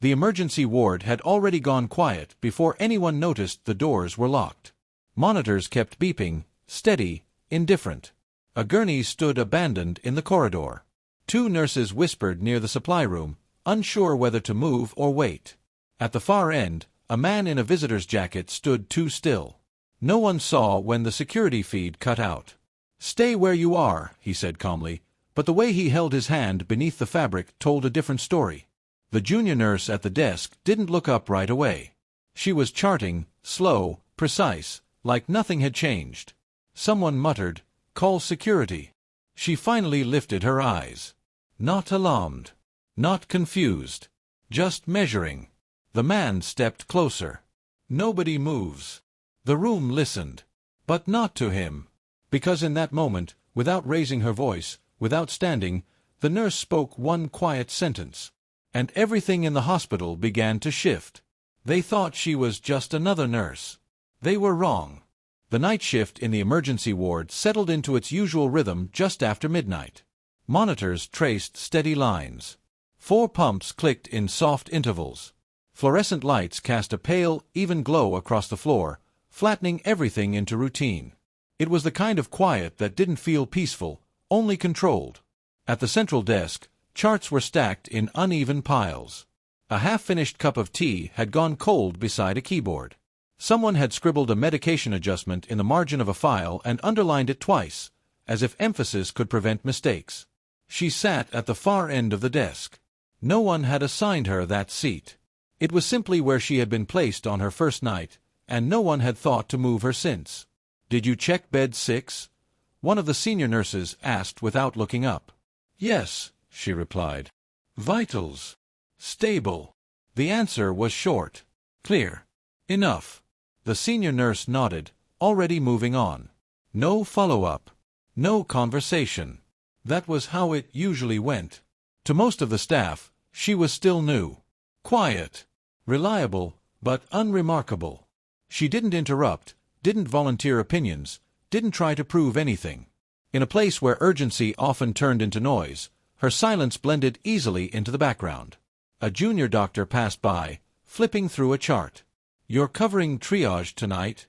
The emergency ward had already gone quiet before anyone noticed the doors were locked. Monitors kept beeping, steady, indifferent. A gurney stood abandoned in the corridor. 2 nurses whispered near the supply room, unsure whether to move or wait. At the far end, a man in a visitor's jacket stood too still. No one saw when the security feed cut out. "Stay where you are," he said calmly, but the way he held his hand beneath the fabric told a different story. The junior nurse at the desk didn't look up right away. She was charting, slow, precise, like nothing had changed. Someone muttered, "Call security." She finally lifted her eyes. Not alarmed. Not confused. Just measuring. The man stepped closer. Nobody moves. The room listened. But not to him. Because in that moment, without raising her voice, without standing, the nurse spoke one quiet sentence. And everything in the hospital began to shift. They thought she was just another nurse. They were wrong. The night shift in the emergency ward settled into its usual rhythm just after midnight. Monitors traced steady lines. 4 pumps clicked in soft intervals. Fluorescent lights cast a pale, even glow across the floor, flattening everything into routine. It was the kind of quiet that didn't feel peaceful, only controlled. At the central desk, charts were stacked in uneven piles. A half-finished cup of tea had gone cold beside a keyboard. Someone had scribbled a medication adjustment in the margin of a file and underlined it twice, as if emphasis could prevent mistakes. She sat at the far end of the desk. No one had assigned her that seat. It was simply where she had been placed on her first night, and no one had thought to move her since. "Did you check bed 6? One of the senior nurses asked without looking up. "Yes," she replied. "Vitals. Stable." The answer was short. Clear. Enough. The senior nurse nodded, already moving on. No follow-up. No conversation. That was how it usually went. To most of the staff, she was still new. Quiet. Reliable, but unremarkable. She didn't interrupt, didn't volunteer opinions, didn't try to prove anything. In a place where urgency often turned into noise, her silence blended easily into the background. A junior doctor passed by, flipping through a chart. "You're covering triage tonight?"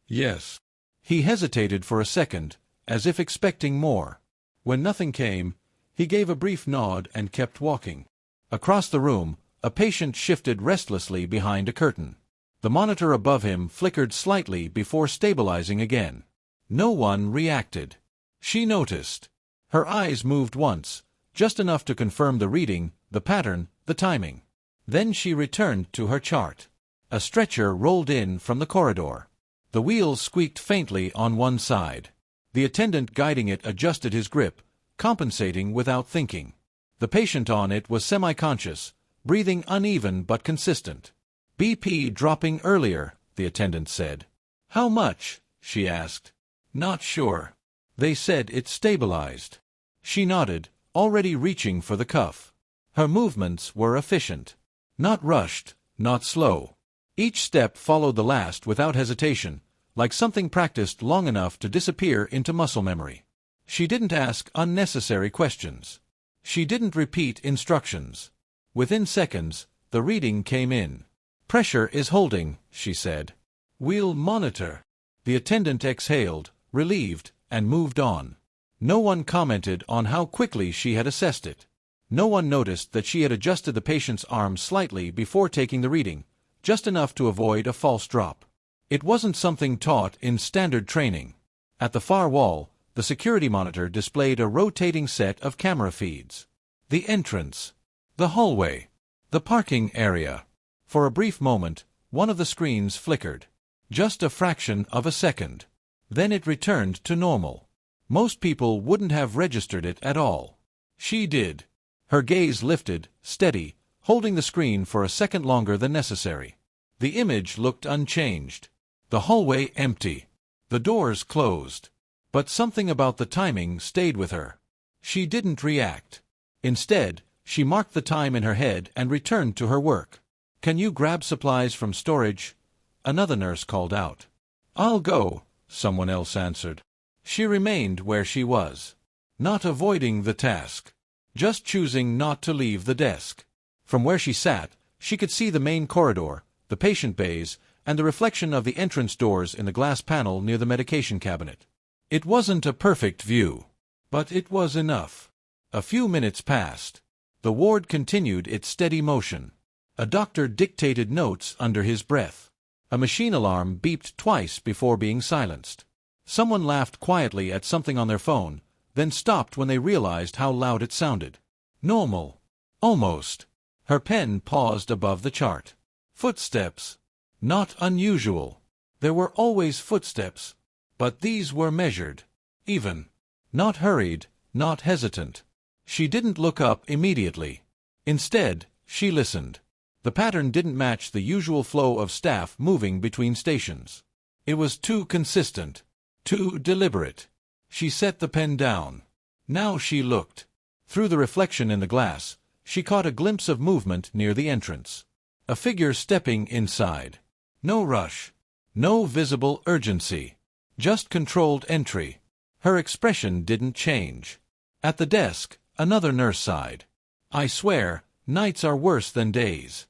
"Yes." He hesitated for a second, as if expecting more. When nothing came, he gave a brief nod and kept walking. Across the room, a patient shifted restlessly behind a curtain. The monitor above him flickered slightly before stabilizing again. No one reacted. She noticed. Her eyes moved once, just enough to confirm the reading, the pattern, the timing. Then she returned to her chart. A stretcher rolled in from the corridor. The wheels squeaked faintly on one side. The attendant guiding it adjusted his grip, compensating without thinking. The patient on it was semi-conscious, breathing uneven but consistent. "BP dropping earlier," the attendant said. "How much?" she asked. "Not sure. They said it stabilized." She nodded, already reaching for the cuff. Her movements were efficient. Not rushed, not slow. Each step followed the last without hesitation, like something practiced long enough to disappear into muscle memory. She didn't ask unnecessary questions. She didn't repeat instructions. Within seconds, the reading came in. "Pressure is holding," she said. "We'll monitor." The attendant exhaled, relieved, and moved on. No one commented on how quickly she had assessed it. No one noticed that she had adjusted the patient's arm slightly before taking the reading, just enough to avoid a false drop. It wasn't something taught in standard training. At the far wall, the security monitor displayed a rotating set of camera feeds. The entrance. The hallway. The parking area. For a brief moment, one of the screens flickered. Just a fraction of a second. Then it returned to normal. Most people wouldn't have registered it at all. She did. Her gaze lifted, steady, holding the screen for a second longer than necessary. The image looked unchanged. The hallway empty. The doors closed. But something about the timing stayed with her. She didn't react. Instead, she marked the time in her head and returned to her work. "Can you grab supplies from storage?" Another nurse called out. "I'll go," someone else answered. She remained where she was. Not avoiding the task. Just choosing not to leave the desk. From where she sat, She could see the main corridor, the patient bays, and the reflection of the entrance doors in the glass panel near the medication cabinet. It wasn't a perfect view, but it was enough. A few minutes passed. The ward continued its steady motion. A doctor dictated notes under his breath. A machine alarm beeped twice before being silenced. Someone laughed quietly at something on their phone, then stopped when they realized how loud it sounded. Normal. Almost. Her pen paused above the chart. Footsteps. Not unusual. There were always footsteps, but these were measured. Even. Not hurried, not hesitant. She didn't look up immediately. Instead, she listened. The pattern didn't match the usual flow of staff moving between stations. It was too consistent, too deliberate. She set the pen down. Now she looked. Through the reflection in the glass, she caught a glimpse of movement near the entrance. A figure stepping inside. No rush. No visible urgency. Just controlled entry. Her expression didn't change. At the desk, another nurse sighed. "I swear, nights are worse than days."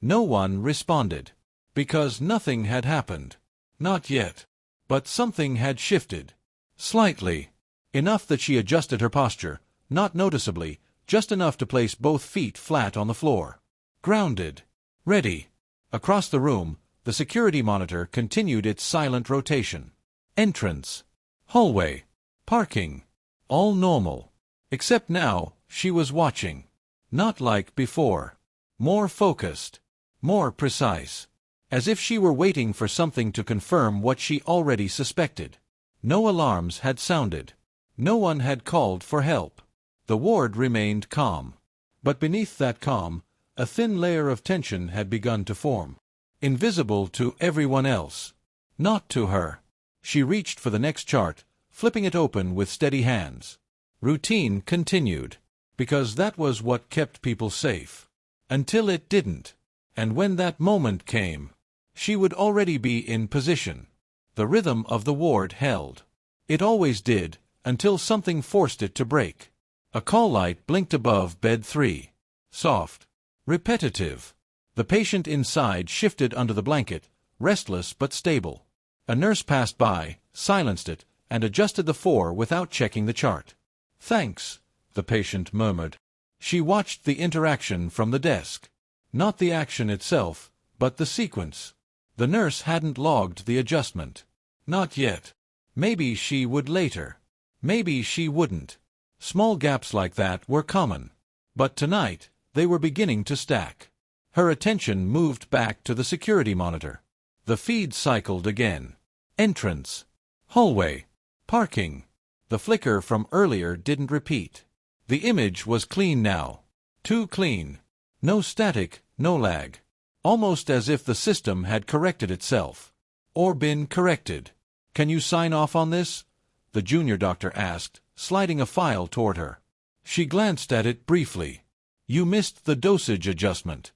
No one responded. Because nothing had happened. Not yet. But something had shifted. Slightly. Enough that she adjusted her posture, not noticeably, just enough to place both feet flat on the floor. Grounded. Ready. Across the room, the security monitor continued its silent rotation. Entrance. Hallway. Parking. All normal. Except now, she was watching. Not like before. More focused. More precise. As if she were waiting for something to confirm what she already suspected. No alarms had sounded. No one had called for help. The ward remained calm. But beneath that calm, a thin layer of tension had begun to form. Invisible to everyone else. Not to her. She reached for the next chart, flipping it open with steady hands. Routine continued. Because that was what kept people safe. Until it didn't. And when that moment came, she would already be in position. The rhythm of the ward held. It always did, until something forced it to break. A call light blinked above bed 3. Soft. Repetitive. The patient inside shifted under the blanket, restless but stable. A nurse passed by, silenced it, and adjusted the 4 without checking the chart. "Thanks," the patient murmured. She watched the interaction from the desk. Not the action itself, but the sequence. The nurse hadn't logged the adjustment. Not yet. Maybe she would later. Maybe she wouldn't. Small gaps like that were common. But tonight, they were beginning to stack. Her attention moved back to the security monitor. The feed cycled again. Entrance. Hallway. Parking. The flicker from earlier didn't repeat. The image was clean now. Too clean. No static, no lag. Almost as if the system had corrected itself. Or been corrected. "Can you sign off on this?" the junior doctor asked, sliding a file toward her. She glanced at it briefly. "You missed the dosage adjustment."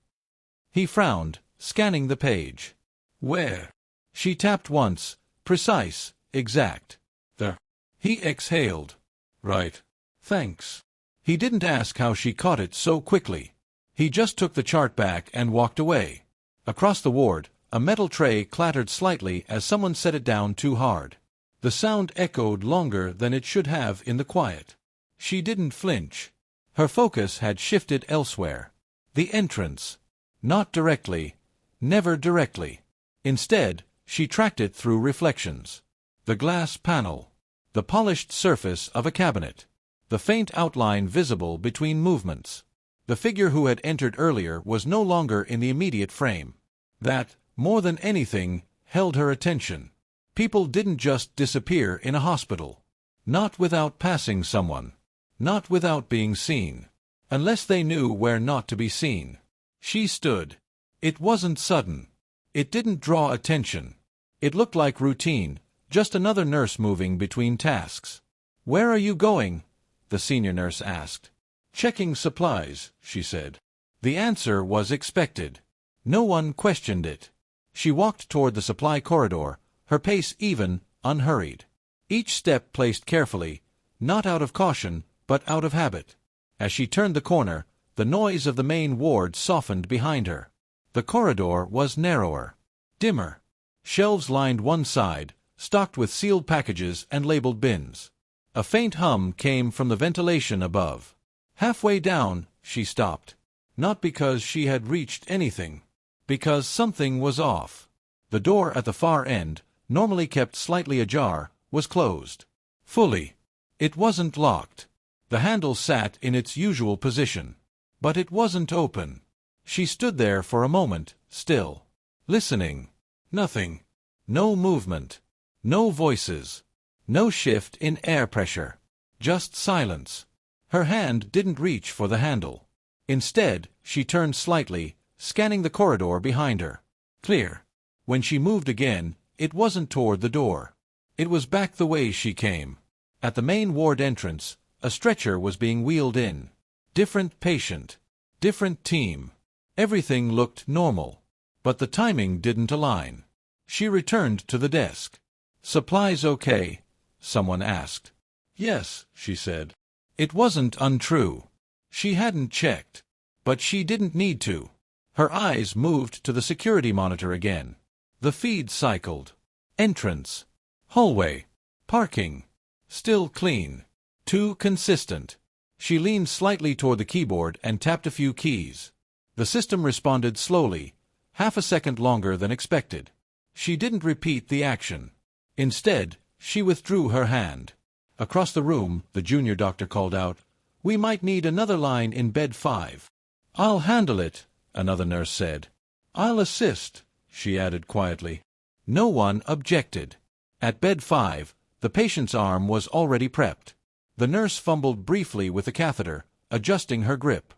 He frowned, scanning the page. "Where?" She tapped once. Precise, exact. "There." He exhaled. "Right. Thanks." He didn't ask how she caught it so quickly. He just took the chart back and walked away. Across the ward, a metal tray clattered slightly as someone set it down too hard. The sound echoed longer than it should have in the quiet. She didn't flinch. Her focus had shifted elsewhere. The entrance. Not directly. Never directly. Instead, she tracked it through reflections. The glass panel. The polished surface of a cabinet. The faint outline visible between movements. The figure who had entered earlier was no longer in the immediate frame. That, more than anything, held her attention. People didn't just disappear in a hospital. Not without passing someone. Not without being seen. Unless they knew where not to be seen. She stood. It wasn't sudden. It didn't draw attention. It looked like routine, just another nurse moving between tasks. "Where are you going?" the senior nurse asked. "Checking supplies," she said. The answer was expected. No one questioned it. She walked toward the supply corridor, her pace even, unhurried. Each step placed carefully, not out of caution, but out of habit. As she turned the corner, the noise of the main ward softened behind her. The corridor was narrower, dimmer. Shelves lined one side, stocked with sealed packages and labeled bins. A faint hum came from the ventilation above. Halfway down, she stopped. Not because she had reached anything. Because something was off. The door at the far end, normally kept slightly ajar, was closed. Fully. It wasn't locked. The handle sat in its usual position. But it wasn't open. She stood there for a moment, still. Listening. Nothing. No movement. No voices. No shift in air pressure. Just silence. Her hand didn't reach for the handle. Instead, she turned slightly, scanning the corridor behind her. Clear. When she moved again, it wasn't toward the door. It was back the way she came. At the main ward entrance, a stretcher was being wheeled in. Different patient. Different team. Everything looked normal. But the timing didn't align. She returned to the desk. "Supplies okay?" someone asked. "Yes," she said. It wasn't untrue. She hadn't checked. But she didn't need to. Her eyes moved to the security monitor again. The feed cycled. Entrance. Hallway. Parking. Still clean. Too consistent. She leaned slightly toward the keyboard and tapped a few keys. The system responded slowly, half a second longer than expected. She didn't repeat the action. Instead, she withdrew her hand. Across the room, the junior doctor called out, "We might need another line in bed 5. "I'll handle it," another nurse said. "I'll assist," she added quietly. No one objected. At bed 5, the patient's arm was already prepped. The nurse fumbled briefly with the catheter, adjusting her grip.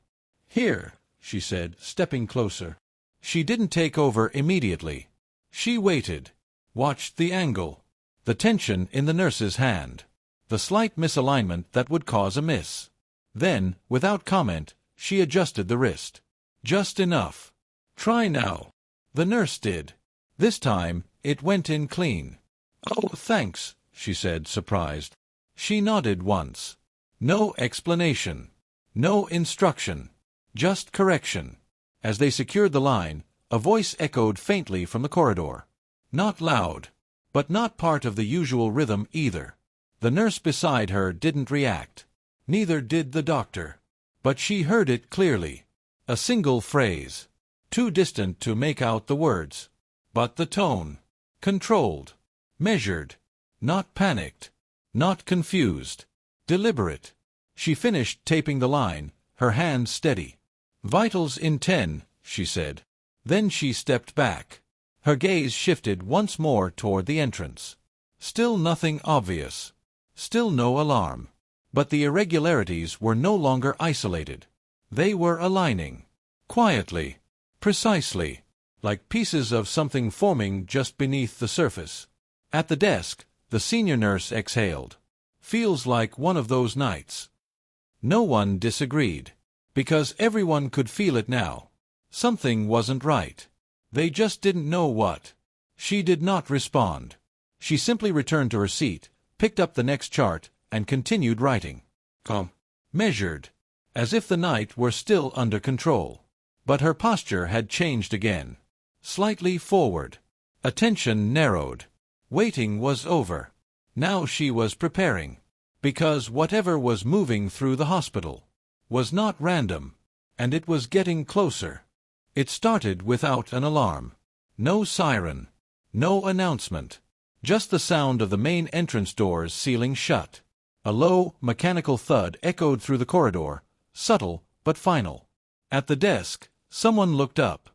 "Here," she said, stepping closer. She didn't take over immediately. She waited. Watched the angle. The tension in the nurse's hand. The slight misalignment that would cause a miss. Then, without comment, she adjusted the wrist. Just enough. "Try now." The nurse did. This time, it went in clean. "Oh, thanks," she said, surprised. She nodded once. No explanation. No instruction. Just correction. As they secured the line, a voice echoed faintly from the corridor. Not loud. But not part of the usual rhythm either. The nurse beside her didn't react. Neither did the doctor. But she heard it clearly. A single phrase. Too distant to make out the words. But the tone. Controlled. Measured. Not panicked. Not confused. Deliberate. She finished taping the line, her hand steady. "Vitals in 10, she said. Then she stepped back. Her gaze shifted once more toward the entrance. Still nothing obvious. Still no alarm. But the irregularities were no longer isolated. They were aligning. Quietly. Precisely. Like pieces of something forming just beneath the surface. At the desk, the senior nurse exhaled. "Feels like one of those nights." No one disagreed. Because everyone could feel it now. Something wasn't right. They just didn't know what. She did not respond. She simply returned to her seat, picked up the next chart, and continued writing. Calm. Measured. As if the night were still under control. But her posture had changed again. Slightly forward. Attention narrowed. Waiting was over. Now she was preparing. Because whatever was moving through the hospital was not random. And it was getting closer. It started without an alarm. No siren. No announcement. Just the sound of the main entrance doors sealing shut. A low, mechanical thud echoed through the corridor, subtle but final. At the desk, someone looked up.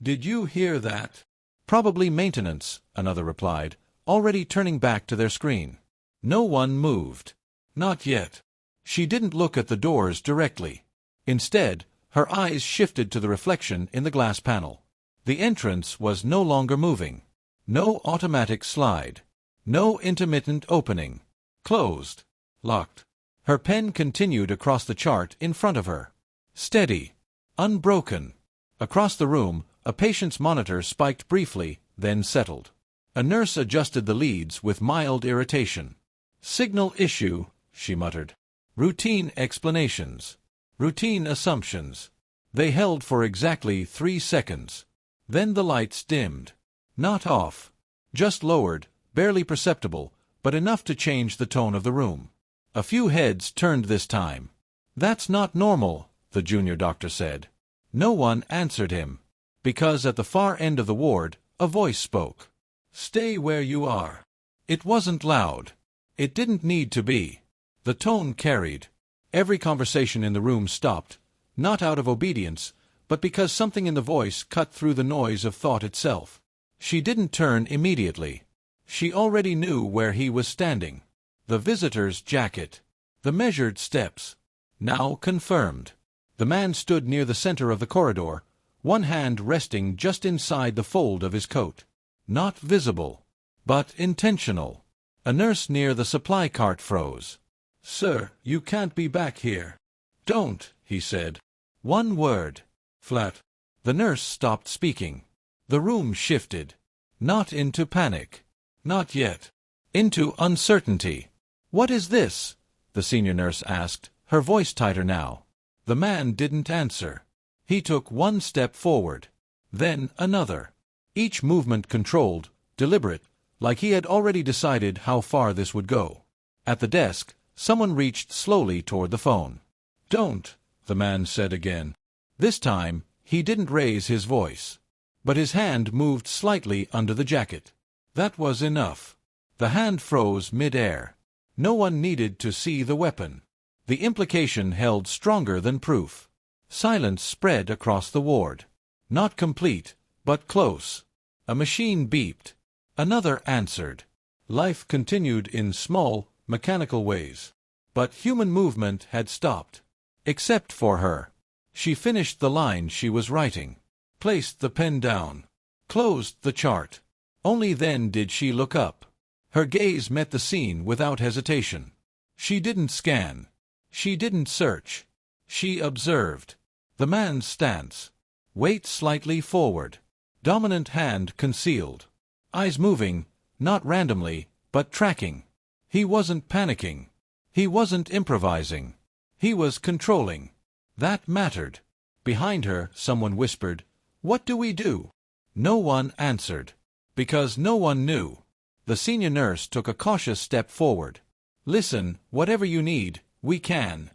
"Did you hear that?" "Probably maintenance," another replied, already turning back to their screen. No one moved. Not yet. She didn't look at the doors directly. Instead, her eyes shifted to the reflection in the glass panel. The entrance was no longer moving. No automatic slide. No intermittent opening. Closed. Locked. Her pen continued across the chart in front of her. Steady. Unbroken. Across the room, a patient's monitor spiked briefly, then settled. A nurse adjusted the leads with mild irritation. "Signal issue," she muttered. "Routine explanations." Routine assumptions. They held for exactly 3 seconds. Then the lights dimmed. Not off. Just lowered, barely perceptible, but enough to change the tone of the room. A few heads turned this time. "That's not normal," the junior doctor said. No one answered him, because at the far end of the ward, a voice spoke. "Stay where you are." It wasn't loud. It didn't need to be. The tone carried. Every conversation in the room stopped, not out of obedience, but because something in the voice cut through the noise of thought itself. She didn't turn immediately. She already knew where he was standing. The visitor's jacket. The measured steps. Now confirmed. The man stood near the center of the corridor, one hand resting just inside the fold of his coat. Not visible, but intentional. A nurse near the supply cart froze. "Sir, you can't be back here." "Don't," he said. One word. Flat. The nurse stopped speaking. The room shifted. Not into panic. Not yet. Into uncertainty. "What is this?" the senior nurse asked, her voice tighter now. The man didn't answer. He took one step forward. Then another. Each movement controlled, deliberate, like he had already decided how far this would go. At the desk, someone reached slowly toward the phone. "Don't," the man said again. This time, he didn't raise his voice. But his hand moved slightly under the jacket. That was enough. The hand froze mid-air. No one needed to see the weapon. The implication held stronger than proof. Silence spread across the ward. Not complete, but close. A machine beeped. Another answered. Life continued in small, mechanical ways. But human movement had stopped. Except for her. She finished the line she was writing. Placed the pen down. Closed the chart. Only then did she look up. Her gaze met the scene without hesitation. She didn't scan. She didn't search. She observed. The man's stance. Weight slightly forward. Dominant hand concealed. Eyes moving, not randomly, but tracking. He wasn't panicking. He wasn't improvising. He was controlling. That mattered. Behind her, someone whispered, "What do we do?" No one answered. Because no one knew. The senior nurse took a cautious step forward. "Listen, whatever you need, we can."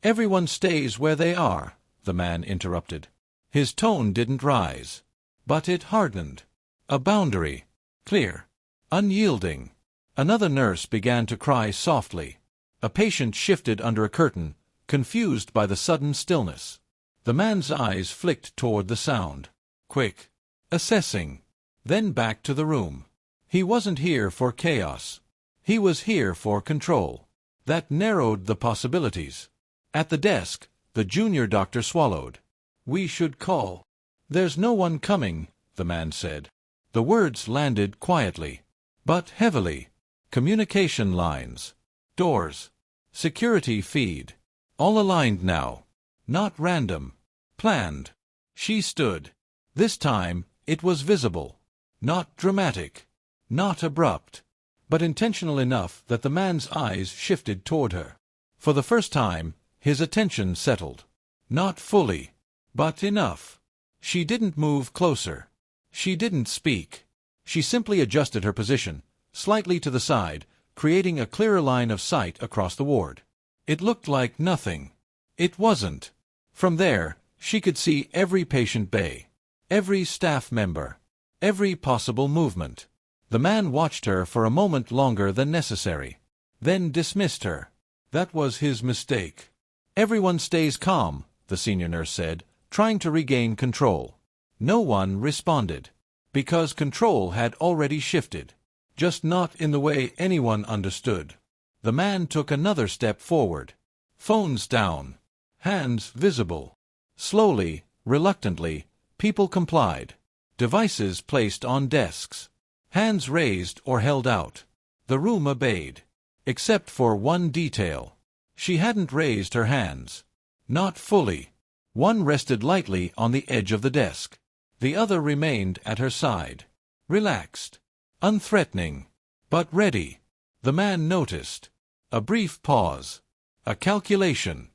"Everyone stays where they are," the man interrupted. His tone didn't rise. But it hardened. A boundary. Clear. Unyielding. Another nurse began to cry softly. A patient shifted under a curtain, confused by the sudden stillness. The man's eyes flicked toward the sound. Quick. Assessing. Then back to the room. He wasn't here for chaos. He was here for control. That narrowed the possibilities. At the desk, the junior doctor swallowed. "We should call." "There's no one coming," the man said. The words landed quietly, but heavily. Communication lines. Doors. Security feed. All aligned now. Not random. Planned. She stood. This time, it was visible. Not dramatic. Not abrupt. But intentional enough that the man's eyes shifted toward her. For the first time, his attention settled. Not fully, but enough. She didn't move closer. She didn't speak. She simply adjusted her position, slightly to the side, creating a clearer line of sight across the ward. It looked like nothing. It wasn't. From there, she could see every patient bay, every staff member, every possible movement. The man watched her for a moment longer than necessary, then dismissed her. That was his mistake. "Everyone stays calm," the senior nurse said, trying to regain control. No one responded, because control had already shifted, just not in the way anyone understood. The man took another step forward. Phones down. Hands visible. Slowly, reluctantly, people complied. Devices placed on desks. Hands raised or held out. The room obeyed. Except for one detail. She hadn't raised her hands. Not fully. One rested lightly on the edge of the desk. The other remained at her side. Relaxed. Unthreatening. But ready. The man noticed. A brief pause. A calculation.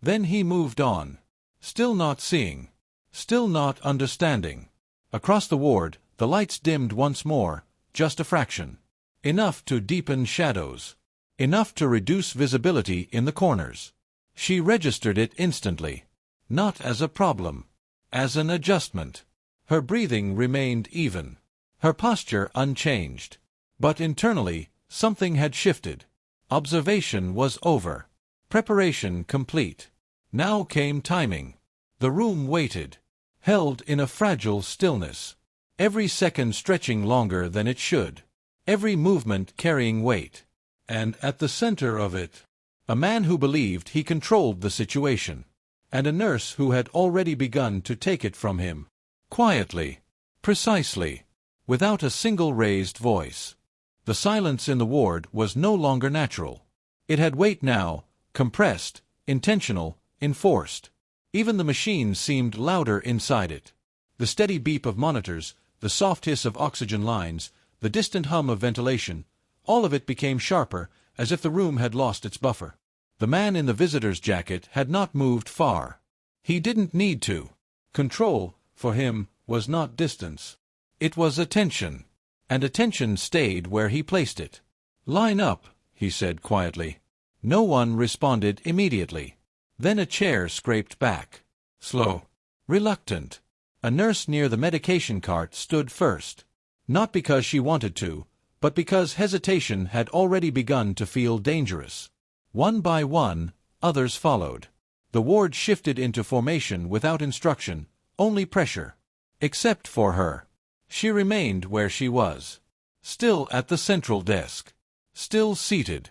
Then he moved on. Still not seeing. Still not understanding. Across the ward, the lights dimmed once more, just a fraction. Enough to deepen shadows. Enough to reduce visibility in the corners. She registered it instantly. Not as a problem. As an adjustment. Her breathing remained even. Her posture unchanged. But internally, something had shifted. Observation was over. Preparation complete. Now came timing. The room waited. Held in a fragile stillness. Every second stretching longer than it should. Every movement carrying weight. And at the center of it, a man who believed he controlled the situation. And a nurse who had already begun to take it from him. Quietly. Precisely. Without a single raised voice. The silence in the ward was no longer natural. It had weight now, compressed, intentional, enforced. Even the machines seemed louder inside it. The steady beep of monitors, the soft hiss of oxygen lines, the distant hum of ventilation, all of it became sharper, as if the room had lost its buffer. The man in the visitor's jacket had not moved far. He didn't need to. Control, for him, was not distance. It was attention. And attention stayed where he placed it. "Line up," he said quietly. No one responded immediately. Then a chair scraped back. Slow. Reluctant. A nurse near the medication cart stood first. Not because she wanted to, but because hesitation had already begun to feel dangerous. One by one, others followed. The ward shifted into formation without instruction, only pressure. Except for her. She remained where she was. Still at the central desk. Still seated.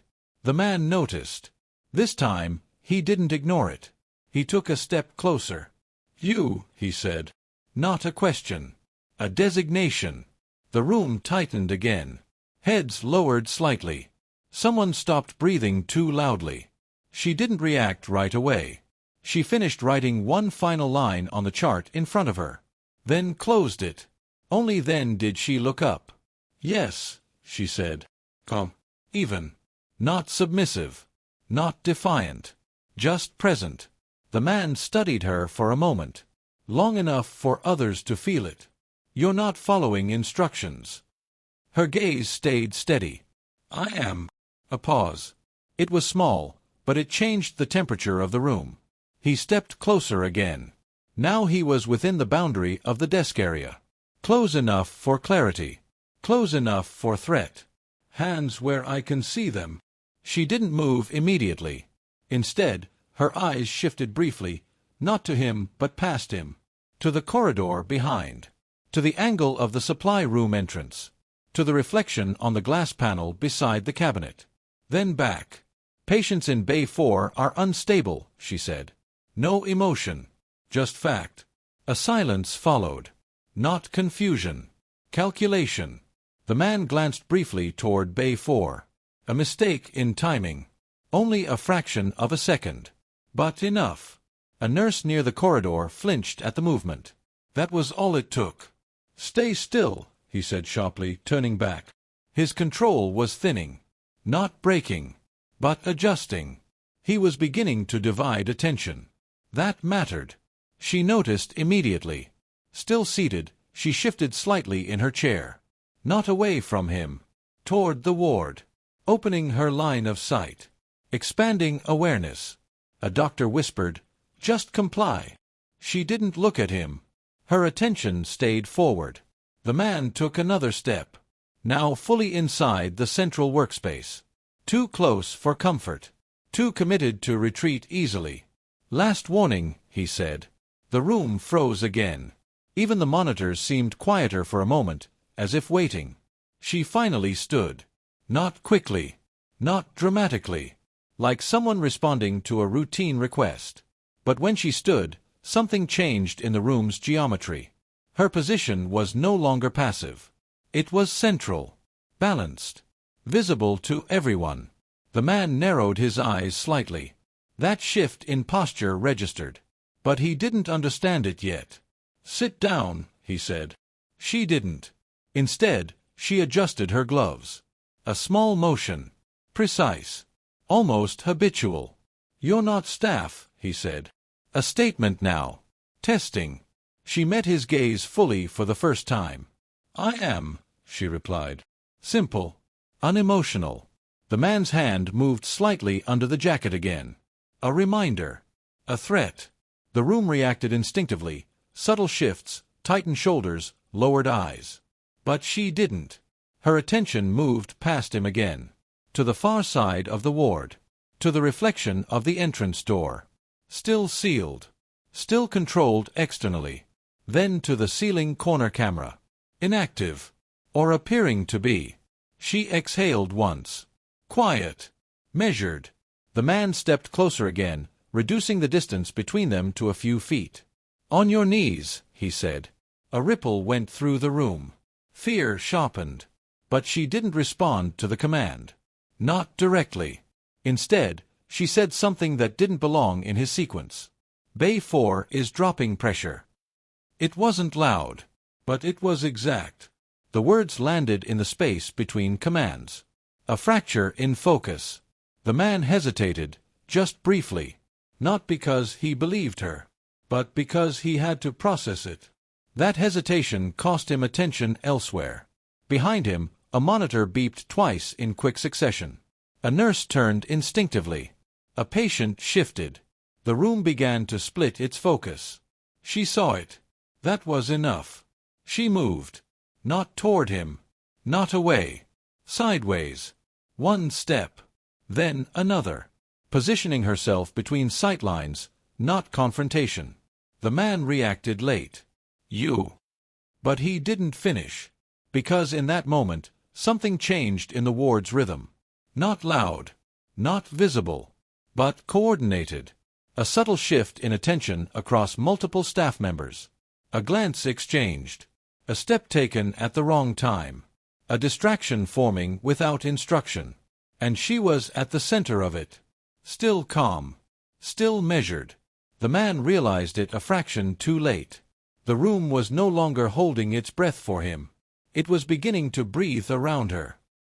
The man noticed. This time, he didn't ignore it. He took a step closer. "You," he said. Not a question. A designation. The room tightened again. Heads lowered slightly. Someone stopped breathing too loudly. She didn't react right away. She finished writing one final line on the chart in front of her. Then closed it. Only then did she look up. "Yes," she said. "Calm. Even. Not submissive. Not defiant. Just present." The man studied her for a moment. Long enough for others to feel it. "You're not following instructions." Her gaze stayed steady. "I am." A pause. It was small, but it changed the temperature of the room. He stepped closer again. Now he was within the boundary of the desk area. Close enough for clarity. Close enough for threat. "Hands where I can see them." She didn't move immediately. Instead, her eyes shifted briefly, not to him but past him. To the corridor behind. To the angle of the supply room entrance. To the reflection on the glass panel beside the cabinet. Then back. "Patients in Bay 4 are unstable," she said. No emotion. Just fact. A silence followed. Not confusion. Calculation. The man glanced briefly toward Bay 4. A mistake in timing. Only a fraction of a second. But enough. A nurse near the corridor flinched at the movement. That was all it took. "Stay still," he said sharply, turning back. His control was thinning. Not breaking. But adjusting. He was beginning to divide attention. That mattered. She noticed immediately. Still seated, she shifted slightly in her chair. Not away from him. Toward the ward. Opening her line of sight. Expanding awareness. A doctor whispered, "Just comply." She didn't look at him. Her attention stayed forward. The man took another step. Now fully inside the central workspace. Too close for comfort. Too committed to retreat easily. "Last warning," he said. The room froze again. Even the monitors seemed quieter for a moment, as if waiting. She finally stood. Not quickly. Not dramatically. Like someone responding to a routine request. But when she stood, something changed in the room's geometry. Her position was no longer passive. It was central. Balanced. Visible to everyone. The man narrowed his eyes slightly. That shift in posture registered. But he didn't understand it yet. "Sit down," he said. She didn't. Instead, she adjusted her gloves. A small motion. Precise. Almost habitual. "You're not staff," he said. A statement now. Testing. She met his gaze fully for the first time. I am, she replied. Simple. Unemotional. The man's hand moved slightly under the jacket again. A reminder. A threat. The room reacted instinctively. Subtle shifts, tightened shoulders, lowered eyes. But she didn't. Her attention moved past him again. To the far side of the ward. To the reflection of the entrance door. Still sealed. Still controlled externally. Then to the ceiling corner camera. Inactive. Or appearing to be. She exhaled once. Quiet. Measured. The man stepped closer again, reducing the distance between them to a few feet. On your knees, he said. A ripple went through the room. Fear sharpened. But she didn't respond to the command. Not directly. Instead, she said something that didn't belong in his sequence. Bay 4 is dropping pressure. It wasn't loud, but it was exact. The words landed in the space between commands. A fracture in focus. The man hesitated, just briefly. Not because he believed her, but because he had to process it. That hesitation cost him attention elsewhere. Behind him, a monitor beeped twice in quick succession. A nurse turned instinctively. A patient shifted. The room began to split its focus. She saw it. That was enough. She moved. Not toward him. Not away. Sideways. One step. Then another. Positioning herself between sightlines, not confrontation. The man reacted late. You. But he didn't finish. Because in that moment, something changed in the ward's rhythm. Not loud. Not visible. But coordinated. A subtle shift in attention across multiple staff members. A glance exchanged. A step taken at the wrong time. A distraction forming without instruction. And she was at the center of it. Still calm. Still measured. The man realized it a fraction too late. The room was no longer holding its breath for him. It was beginning to breathe around her.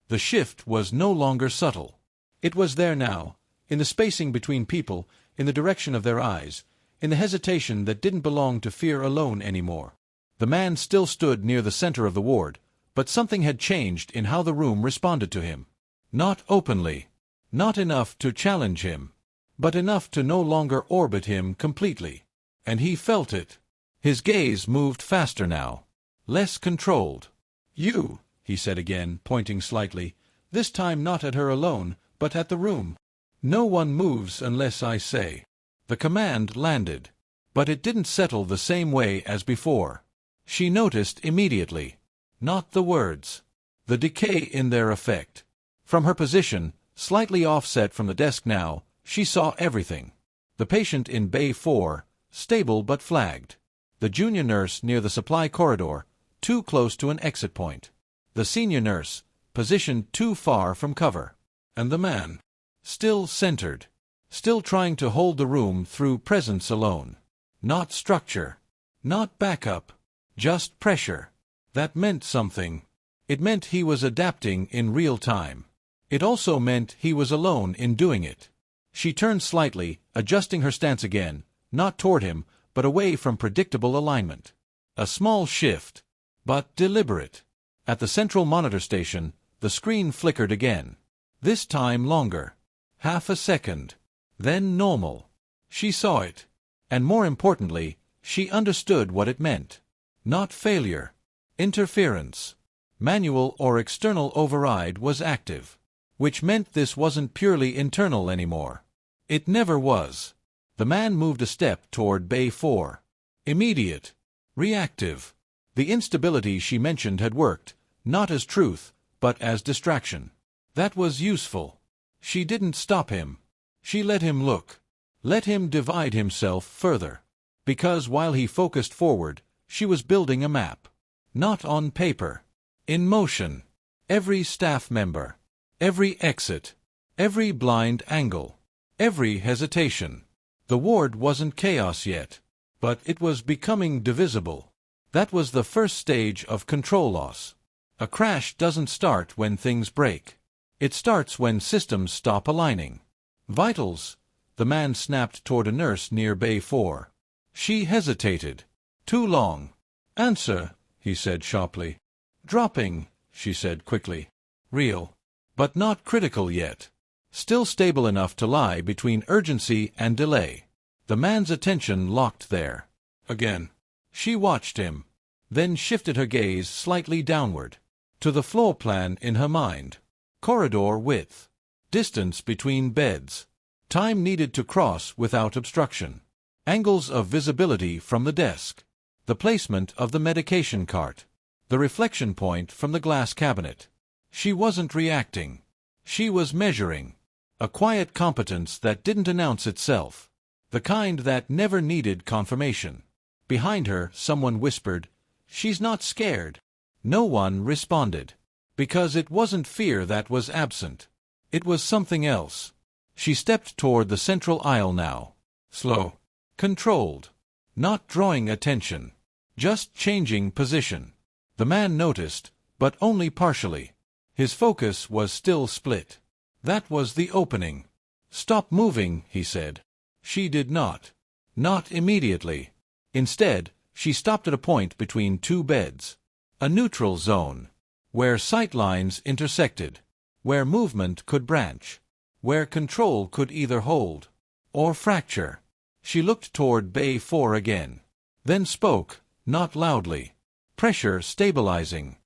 The shift was no longer subtle. It was there now, in the spacing between people, in the direction of their eyes, in the hesitation that didn't belong to fear alone anymore. The man still stood near the center of the ward, but something had changed in how the room responded to him. Not openly. Not enough to challenge him. But enough to no longer orbit him completely. And he felt it. His gaze moved faster now. Less controlled. You, he said again, pointing slightly, this time not at her alone, but at the room. No one moves unless I say. The command landed. But it didn't settle the same way as before. She noticed immediately. Not the words. The decay in their effect. From her position, slightly offset from the desk now, she saw everything. The patient in Bay 4, stable but flagged. The junior nurse near the supply corridor, too close to an exit point. The senior nurse, positioned too far from cover. And the man, still centered. Still trying to hold the room through presence alone. Not structure. Not backup. Just pressure. That meant something. It meant he was adapting in real time. It also meant he was alone in doing it. She turned slightly, adjusting her stance again, not toward him, but away from predictable alignment. A small shift, but deliberate. At the central monitor station, the screen flickered again. This time longer. Half a second. Then normal. She saw it. And more importantly, she understood what it meant. Not failure. Interference. Manual or external override was active. Which meant this wasn't purely internal anymore. It never was. The man moved a step toward Bay 4. Immediate. Reactive. The instability she mentioned had worked, not as truth, but as distraction. That was useful. She didn't stop him. She let him look. Let him divide himself further. Because while he focused forward, she was building a map. Not on paper. In motion. Every staff member. Every exit. Every blind angle. Every hesitation. The ward wasn't chaos yet. But it was becoming divisible. That was the first stage of control loss. A crash doesn't start when things break. It starts when systems stop aligning. Vitals. The man snapped toward a nurse near Bay 4. She hesitated. Too long. Answer, he said sharply. Dropping, she said quickly. Real. But not critical yet. Still stable enough to lie between urgency and delay. The man's attention locked there. Again. She watched him, then shifted her gaze slightly downward, to the floor plan in her mind. Corridor width. Distance between beds. Time needed to cross without obstruction. Angles of visibility from the desk. The placement of the medication cart. The reflection point from the glass cabinet. She wasn't reacting. She was measuring. A quiet competence that didn't announce itself. The kind that never needed confirmation. Behind her, someone whispered, "She's not scared." No one responded. Because it wasn't fear that was absent. It was something else. She stepped toward the central aisle now. Slow. Controlled. Not drawing attention. Just changing position. The man noticed, but only partially. His focus was still split. That was the opening. "Stop moving," he said. She did not. Not immediately. Instead, she stopped at a point between two beds. A neutral zone. Where sight lines intersected. Where movement could branch. Where control could either hold or fracture. She looked toward Bay 4 again. Then spoke, not loudly. Pressure stabilizing.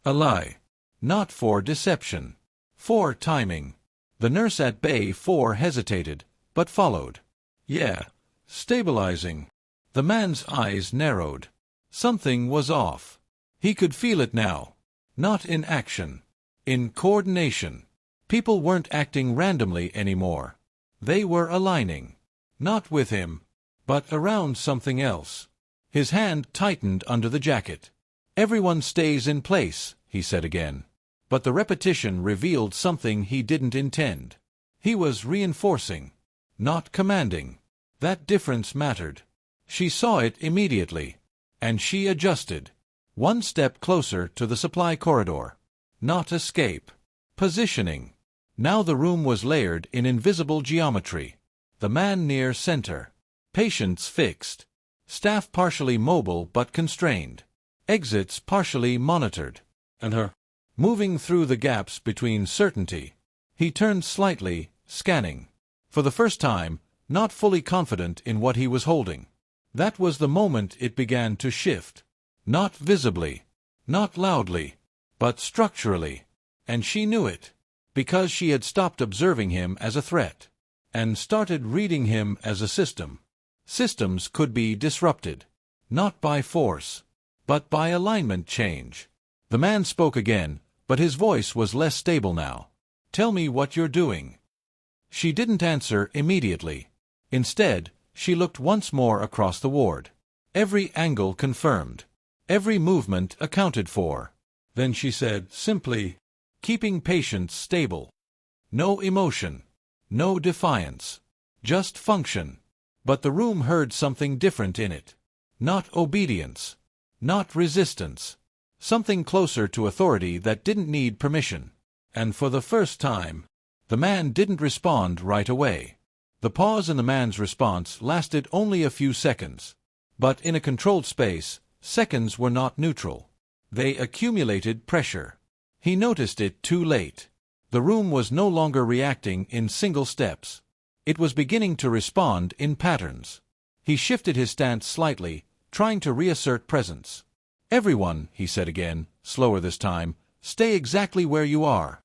A lie. Not for deception. For timing. The nurse at Bay 4 hesitated, but followed. Yeah. Stabilizing. The man's eyes narrowed. Something was off. He could feel it now. Not in action. In coordination. People weren't acting randomly anymore. They were aligning. Not with him, but around something else. His hand tightened under the jacket. "Everyone stays in place," he said again. But the repetition revealed something he didn't intend. He was reinforcing, not commanding. That difference mattered. She saw it immediately, and she adjusted. One step closer to the supply corridor. Not escape. Positioning. Now the room was layered in invisible geometry. The man near center. Patients fixed. Staff partially mobile but constrained. Exits partially monitored. And her. Moving through the gaps between certainty. He turned slightly, scanning. For the first time, not fully confident in what he was holding. That was the moment it began to shift. Not visibly. Not loudly. But structurally. And she knew it. Because she had stopped observing him as a threat. And started reading him as a system. Systems could be disrupted. Not by force. But by alignment change. The man spoke again, but his voice was less stable now. "Tell me what you're doing." She didn't answer immediately. Instead, she looked once more across the ward. Every angle confirmed. Every movement accounted for. Then she said simply, "Keeping patients stable. No emotion. No defiance. Just function." But the room heard something different in it. Not obedience. Not resistance. Something closer to authority that didn't need permission. And for the first time, the man didn't respond right away. The pause in the man's response lasted only a few seconds. But in a controlled space, seconds were not neutral. They accumulated pressure. He noticed it too late. The room was no longer reacting in single steps. It was beginning to respond in patterns. He shifted his stance slightly, trying to reassert presence. "Everyone," he said again, slower this time, "stay exactly where you are."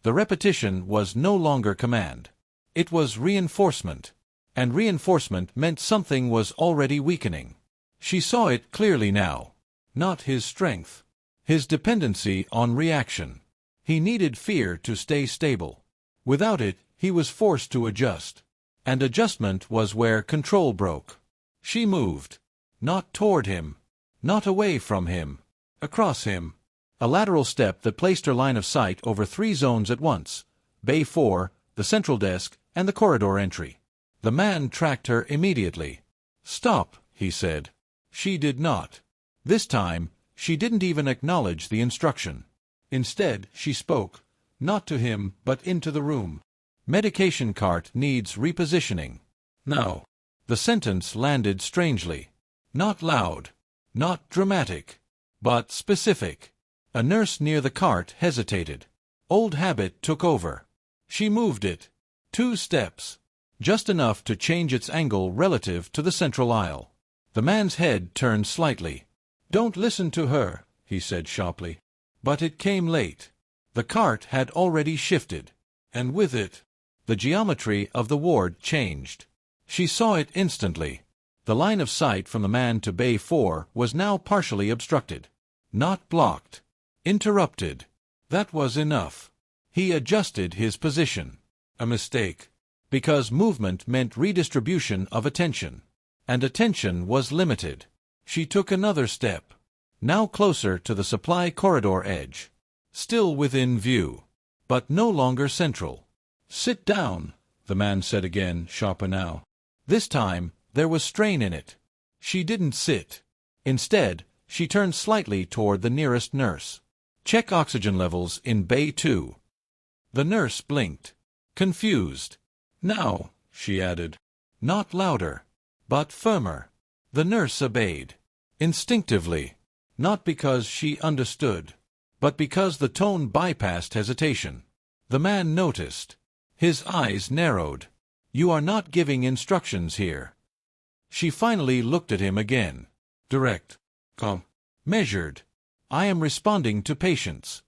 The repetition was no longer command. It was reinforcement. And reinforcement meant something was already weakening. She saw it clearly now. Not his strength. His dependency on reaction. He needed fear to stay stable. Without it, he was forced to adjust. And adjustment was where control broke. She moved. Not toward him. Not away from him. Across him. A lateral step that placed her line of sight over 3 zones at once. Bay 4, the central desk, and the corridor entry. The man tracked her immediately. "Stop," he said. She did not. This time, she didn't even acknowledge the instruction. Instead, she spoke, not to him but into the room. Medication cart needs repositioning. Now. The sentence landed strangely. Not loud, not dramatic, but specific. A nurse near the cart hesitated. Old habit took over. She moved it. 2 steps. Just enough to change its angle relative to the central aisle. The man's head turned slightly. "Don't listen to her," he said sharply. But it came late. The cart had already shifted. And with it, the geometry of the ward changed. She saw it instantly. The line of sight from the man to Bay 4 was now partially obstructed. Not blocked. Interrupted. That was enough. He adjusted his position. A mistake. Because movement meant redistribution of attention. And attention was limited. She took another step. Now closer to the supply corridor edge. Still within view. But no longer central. "Sit down," the man said again, sharper now. This time, there was strain in it. She didn't sit. Instead, she turned slightly toward the nearest nurse. "Check oxygen levels in Bay 2. The nurse blinked. Confused. "Now," she added. Not louder, but firmer. The nurse obeyed. Instinctively. Not because she understood, but because the tone bypassed hesitation. The man noticed. His eyes narrowed. "You are not giving instructions here." She finally looked at him again. Direct. Calm. Measured. "I am responding to patients."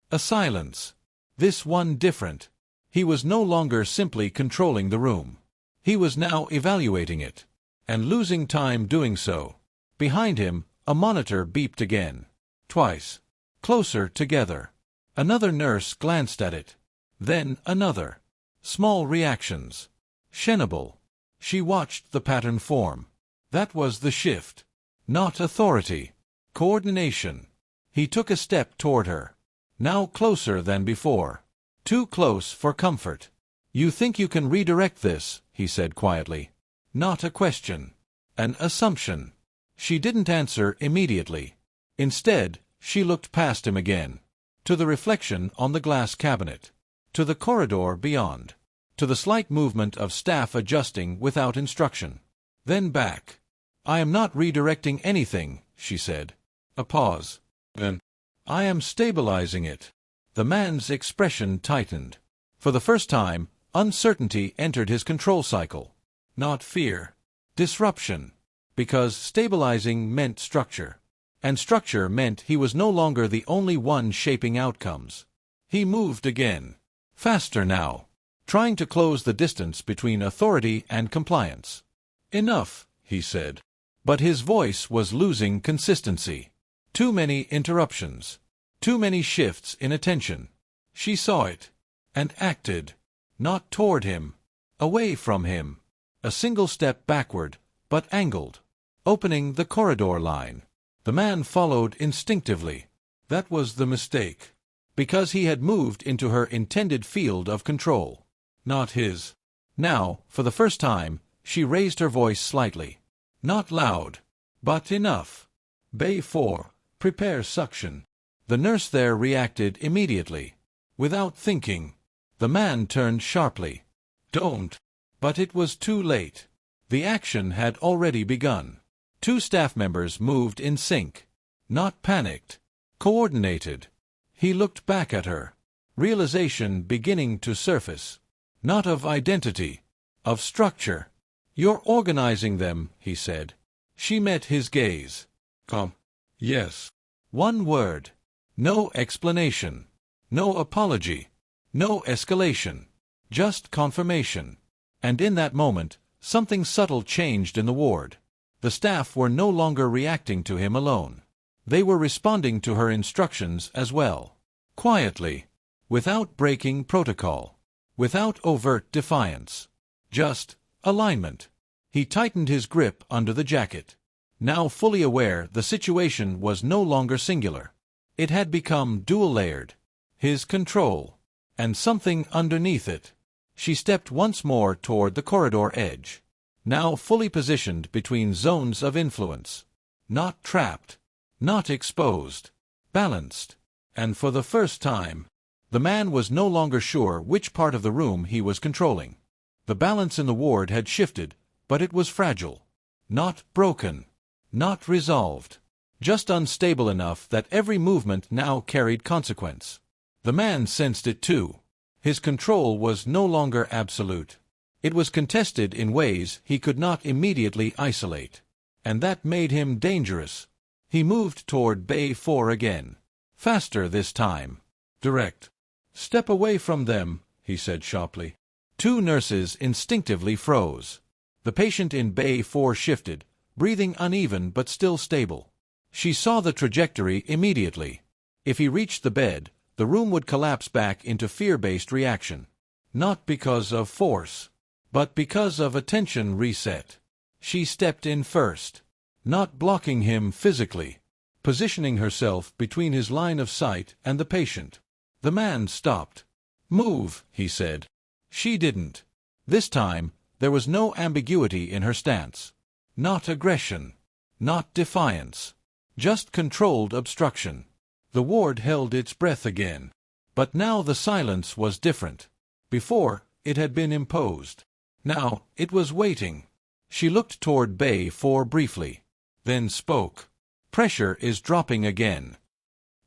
A silence. This one different. He was no longer simply controlling the room. He was now evaluating it. And losing time doing so. Behind him, a monitor beeped again. Twice. Closer together. Another nurse glanced at it. Then another. Small reactions. Shenable. She watched the pattern form. That was the shift. Not authority. Coordination. He took a step toward her. Now closer than before. Too close for comfort. "You think you can redirect this," he said quietly. Not a question. An assumption. She didn't answer immediately. Instead, she looked past him again. To the reflection on the glass cabinet. To the corridor beyond. To the slight movement of staff adjusting without instruction. Then back. "I am not redirecting anything," she said. A pause. Then, "I am stabilizing it." The man's expression tightened. For the first time, uncertainty entered his control cycle. Not fear. Disruption. Because stabilizing meant structure. And structure meant he was no longer the only one shaping outcomes. He moved again. Faster now. Trying to close the distance between authority and compliance. "Enough," he said. But his voice was losing consistency. Too many interruptions. Too many shifts in attention. She saw it. And acted. Not toward him. Away from him. A single step backward, but angled. Opening the corridor line. The man followed instinctively. That was the mistake. Because he had moved into her intended field of control. Not his. Now, for the first time, she raised her voice slightly. Not loud, but enough. "Bay 4, prepare suction." The nurse there reacted immediately. Without thinking. The man turned sharply. "Don't." But it was too late. The action had already begun. 2 staff members moved in sync. Not panicked. Coordinated. He looked back at her. Realization beginning to surface. Not of identity. Of structure. "You're organizing them," he said. She met his gaze. "Calm." "Yes." One word. No explanation. No apology. No escalation. Just confirmation. And in that moment, something subtle changed in the ward. The staff were no longer reacting to him alone. They were responding to her instructions as well. Quietly. Without breaking protocol. Without overt defiance. Just alignment. He tightened his grip under the jacket. Now fully aware the situation was no longer singular. It had become dual-layered. His control. And something underneath it. She stepped once more toward the corridor edge. Now fully positioned between zones of influence. Not trapped. Not exposed. Balanced. And for the first time, The man was no longer sure which part of the room he was controlling. The balance in the ward had shifted, but it was fragile. Not broken. Not resolved. Just unstable enough that every movement now carried consequence. The man sensed it too. His control was no longer absolute. It was contested in ways he could not immediately isolate. And that made him dangerous. He moved toward Bay 4 again. Faster this time. Direct. "Step away from them," he said sharply. Two nurses instinctively froze. The patient in Bay 4 shifted, breathing uneven but still stable. She saw the trajectory immediately. If he reached the bed, the room would collapse back into fear-based reaction. Not because of force, but because of attention reset. She stepped in first, not blocking him physically, positioning herself between his line of sight and the patient. The man stopped. "Move," he said. She didn't. This time, there was no ambiguity in her stance. Not aggression. Not defiance. Just controlled obstruction. The ward held its breath again. But now the silence was different. Before, it had been imposed. Now, it was waiting. She looked toward Bay 4 briefly, then spoke. "Pressure is dropping again."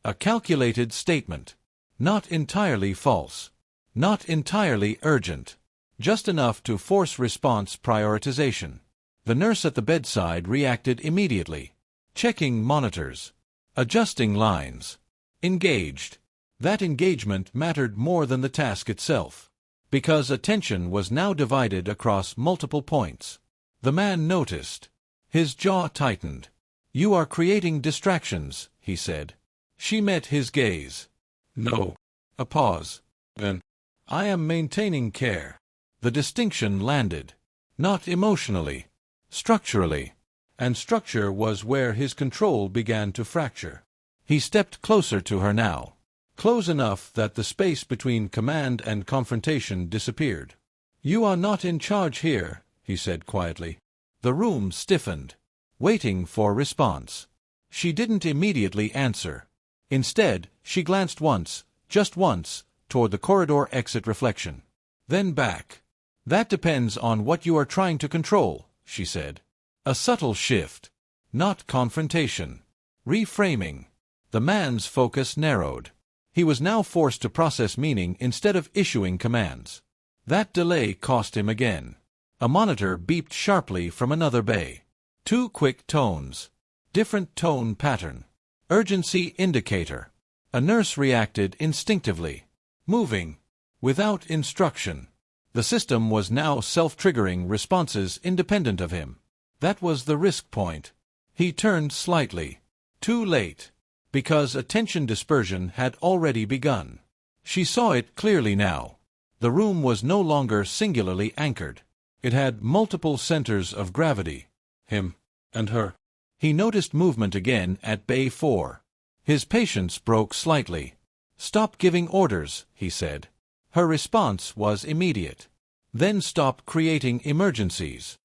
A calculated statement. Not entirely false. Not entirely urgent. Just enough to force response prioritization. The nurse at the bedside reacted immediately. Checking monitors. Adjusting lines. Engaged. That engagement mattered more than the task itself. Because attention was now divided across multiple points. The man noticed. His jaw tightened. "You are creating distractions," he said. She met his gaze. "No." A pause. Then, "I am maintaining care." The distinction landed. Not emotionally. Structurally. And structure was where his control began to fracture. He stepped closer to her now. Close enough that the space between command and confrontation disappeared. "You are not in charge here," he said quietly. The room stiffened, waiting for response. She didn't immediately answer. Instead, she glanced once, just once, toward the corridor exit reflection. Then back. "That depends on what you are trying to control," she said. A subtle shift. Not confrontation. Reframing. The man's focus narrowed. He was now forced to process meaning instead of issuing commands. That delay cost him again. A monitor beeped sharply from another bay. Two quick tones. Different tone pattern. Urgency indicator. A nurse reacted instinctively. Moving. Without instruction. The system was now self-triggering responses independent of him. That was the risk point. He turned slightly. Too late. Because attention dispersion had already begun. She saw it clearly now. The room was no longer singularly anchored. It had multiple centers of gravity. Him. And her. He noticed movement again at Bay 4. His patience broke slightly. "Stop giving orders," he said. Her response was immediate. "Then stop creating emergencies."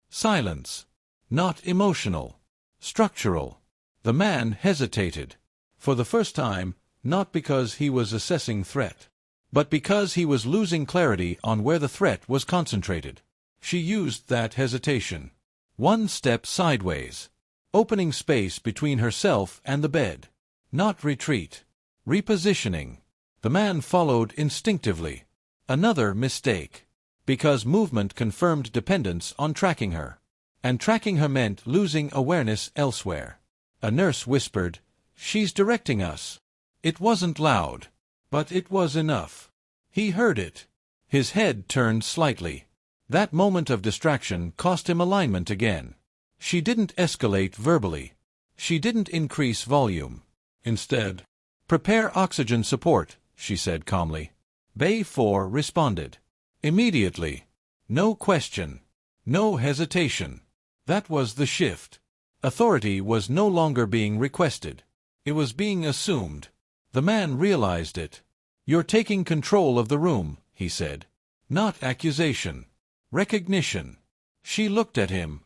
Silence. Not emotional. Structural. The man hesitated. For the first time, not because he was assessing threat, but because he was losing clarity on where the threat was concentrated. She used that hesitation. One step sideways. Opening space between herself and the bed. Not retreat. Repositioning. The man followed instinctively. Another mistake. Because movement confirmed dependence on tracking her. And tracking her meant losing awareness elsewhere. A nurse whispered, "She's directing us." It wasn't loud, but it was enough. He heard it. His head turned slightly. That moment of distraction cost him alignment again. She didn't escalate verbally. She didn't increase volume. Instead, "Prepare oxygen support," she said calmly. Bay 4 responded. Immediately. No question. No hesitation. That was the shift. Authority was no longer being requested. It was being assumed. The man realized it. "You're taking control of the room," he said. Not accusation. Recognition. She looked at him.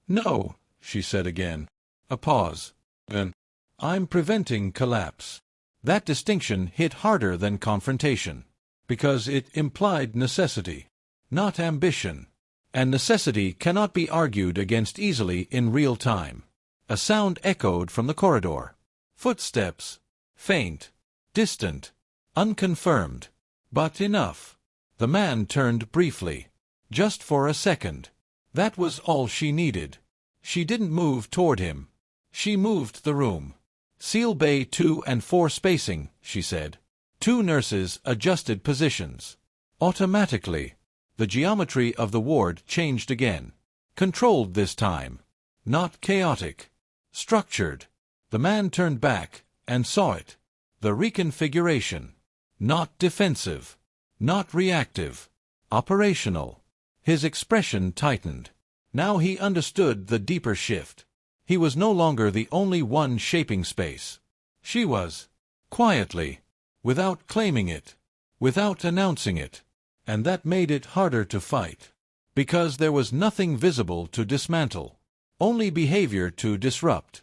"No," she said again. A pause. Then, "I'm preventing collapse." That distinction hit harder than confrontation, because it implied necessity, not ambition. And necessity cannot be argued against easily in real time. A sound echoed from the corridor. Footsteps. Faint. Distant. Unconfirmed. But enough. The man turned briefly. Just for a second. That was all she needed. She didn't move toward him. She moved the room. "Seal Bay 2 and 4 spacing," she said. 2 nurses adjusted positions. Automatically. The geometry of the ward changed again. Controlled this time. Not chaotic. Structured. The man turned back and saw it. The reconfiguration. Not defensive. Not reactive. Operational. His expression tightened. Now he understood the deeper shift. He was no longer the only one shaping space. She was. Quietly. Without claiming it. Without announcing it. And that made it harder to fight. Because there was nothing visible to dismantle. Only behavior to disrupt.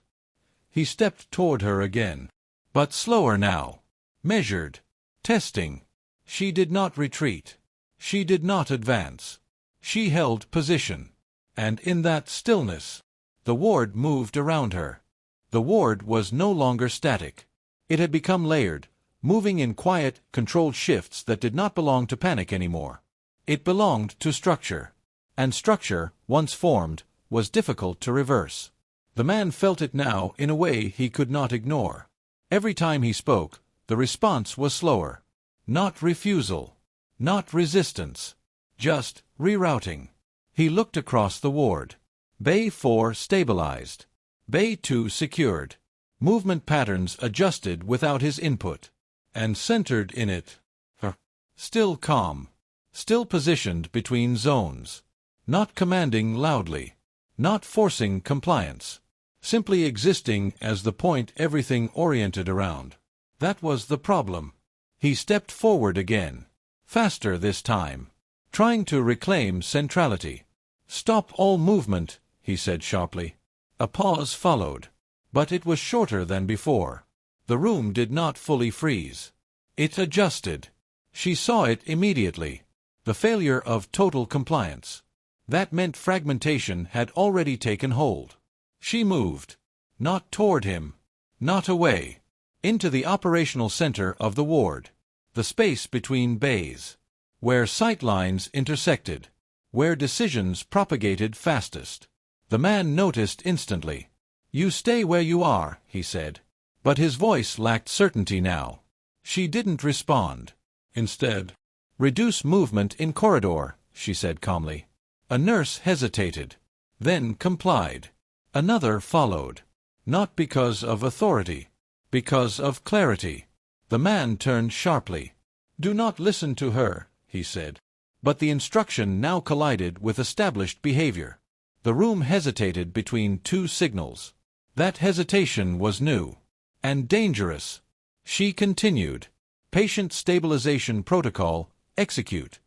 He stepped toward her again. But slower now. Measured. Testing. She did not retreat. She did not advance. She held position. And in that stillness, the ward moved around her. The ward was no longer static. It had become layered, moving in quiet, controlled shifts that did not belong to panic anymore. It belonged to structure. And structure, once formed, was difficult to reverse. The man felt it now in a way he could not ignore. Every time he spoke, the response was slower. Not refusal. Not resistance. Just rerouting. He looked across the ward. Bay 4 stabilized. Bay 2 secured. Movement patterns adjusted without his input. And centered in it. Her. Still calm. Still positioned between zones. Not commanding loudly. Not forcing compliance. Simply existing as the point everything oriented around. That was the problem. He stepped forward again. Faster this time. Trying to reclaim centrality. "Stop all movement," he said sharply. A pause followed. But it was shorter than before. The room did not fully freeze. It adjusted. She saw it immediately. The failure of total compliance. That meant fragmentation had already taken hold. She moved. Not toward him. Not away. Into the operational center of the ward. The space between bays. Where sight lines intersected. Where decisions propagated fastest. The man noticed instantly. "You stay where you are," he said. But his voice lacked certainty now. She didn't respond. Instead, "Reduce movement in corridor," she said calmly. A nurse hesitated. Then complied. Another followed. Not because of authority. Because of clarity. The man turned sharply. "Do not listen to her," he said. But the instruction now collided with established behavior. The room hesitated between 2 signals. That hesitation was new. And dangerous. She continued. "Patient stabilization protocol, execute."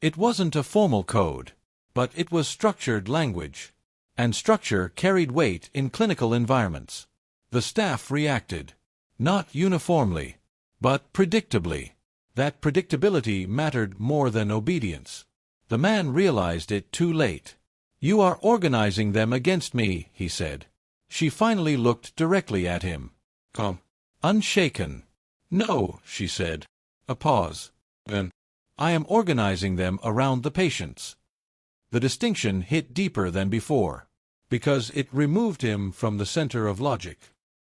It wasn't a formal code. But it was structured language. And structure carried weight in clinical environments. The staff reacted. Not uniformly. But predictably. That predictability mattered more than obedience. The man realized it too late. "You are organizing them against me," he said. She finally looked directly at him. Calm. Unshaken. "No," she said. A pause. Then, "I am organizing them around the patients." The distinction hit deeper than before. Because it removed him from the center of logic.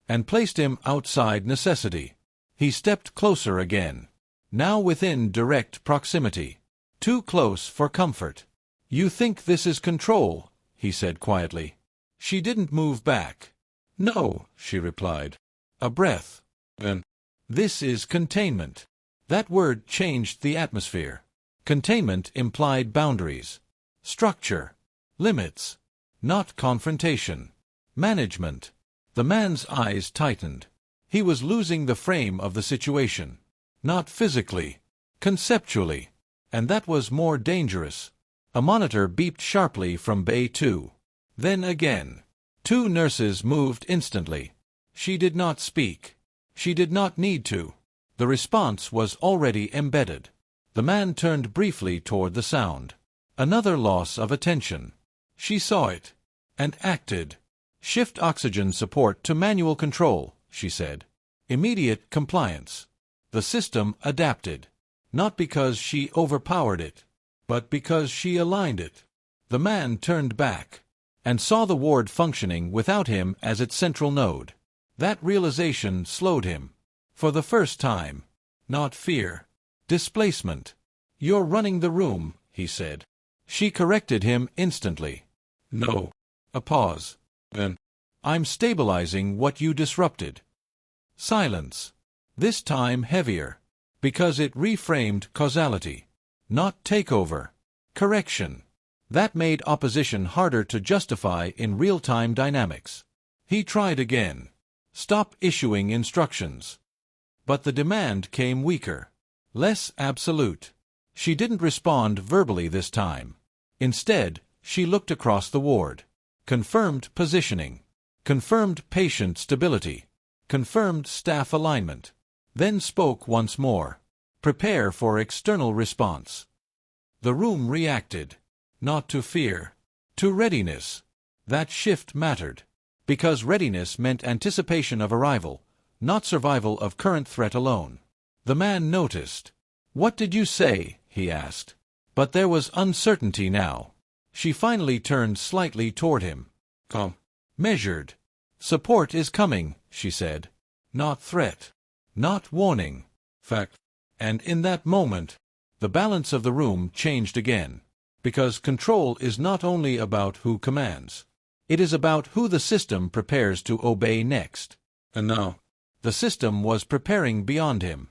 And placed him outside necessity. He stepped closer again. Now within direct proximity. Too close for comfort. "You think this is control," he said quietly. She didn't move back. "No," she replied. A breath. Then, "This is containment." That word changed the atmosphere. Containment implied boundaries. Structure. Limits. Not confrontation. Management. The man's eyes tightened. He was losing the frame of the situation. Not physically. Conceptually. And that was more dangerous. A monitor beeped sharply from Bay 2. Then again. 2 nurses moved instantly. She did not speak. She did not need to. The response was already embedded. The man turned briefly toward the sound. Another loss of attention. She saw it. And acted. "Shift oxygen support to manual control," she said. Immediate compliance. The system adapted. Not because she overpowered it, but because she aligned it. The man turned back and saw the ward functioning without him as its central node. That realization slowed him. For the first time. Not fear. Displacement. "You're running the room," he said. She corrected him instantly. "No." A pause. "Then." "I'm stabilizing what you disrupted." Silence. This time heavier. Because it reframed causality. Not takeover. Correction. That made opposition harder to justify in real-time dynamics. He tried again. "Stop issuing instructions." But the demand came weaker. Less absolute. She didn't respond verbally this time. Instead, she looked across the ward. Confirmed positioning. Confirmed patient stability. Confirmed staff alignment. Then spoke once more. "Prepare for external response." The room reacted. Not to fear. To readiness. That shift mattered. Because readiness meant anticipation of arrival, not survival of current threat alone. The man noticed. "What did you say?" he asked. But there was uncertainty now. She finally turned slightly toward him. "Come." Measured. "Support is coming," she said. Not threat. Not warning. Fact. And in that moment, the balance of the room changed again. Because control is not only about who commands. It is about who the system prepares to obey next. And now, the system was preparing beyond him.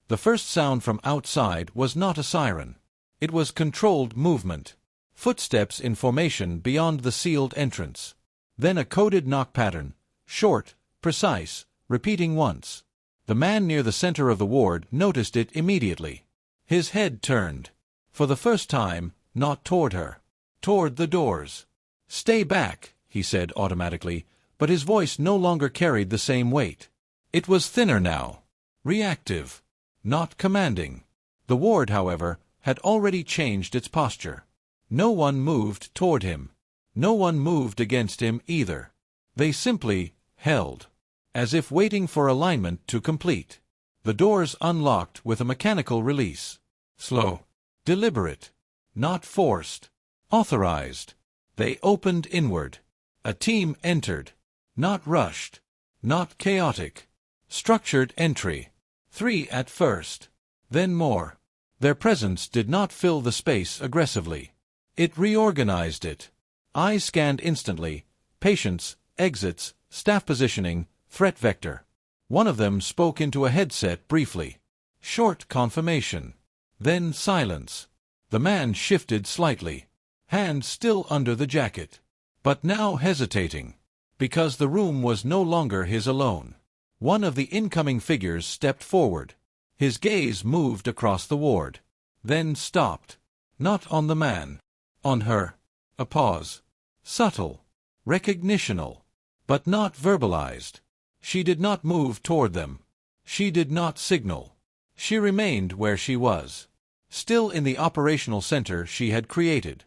The first sound from outside was not a siren. It was controlled movement. Footsteps in formation beyond the sealed entrance. Then a coded knock pattern, short, precise, repeating once. The man near the center of the ward noticed it immediately. His head turned. For the first time, not toward her. Toward the doors. "Stay back," he said automatically, but his voice no longer carried the same weight. It was thinner now. Reactive. Not commanding. The ward, however, had already changed its posture. No one moved toward him. No one moved against him either. They simply held. As if waiting for alignment to complete. The doors unlocked with a mechanical release. Slow. Deliberate. Not forced. Authorized. They opened inward. A team entered. Not rushed. Not chaotic. Structured entry. 3 at first. Then more. Their presence did not fill the space aggressively. It reorganized it. Eyes scanned instantly. Patients, exits, staff positioning, threat vector. One of them spoke into a headset briefly. Short confirmation. Then silence. The man shifted slightly. Hand still under the jacket. But now hesitating. Because the room was no longer his alone. One of the incoming figures stepped forward. His gaze moved across the ward. Then stopped. Not on the man. On her. A pause. Subtle. Recognitional. But not verbalized. She did not move toward them. She did not signal. She remained where she was. Still in the operational center she had created.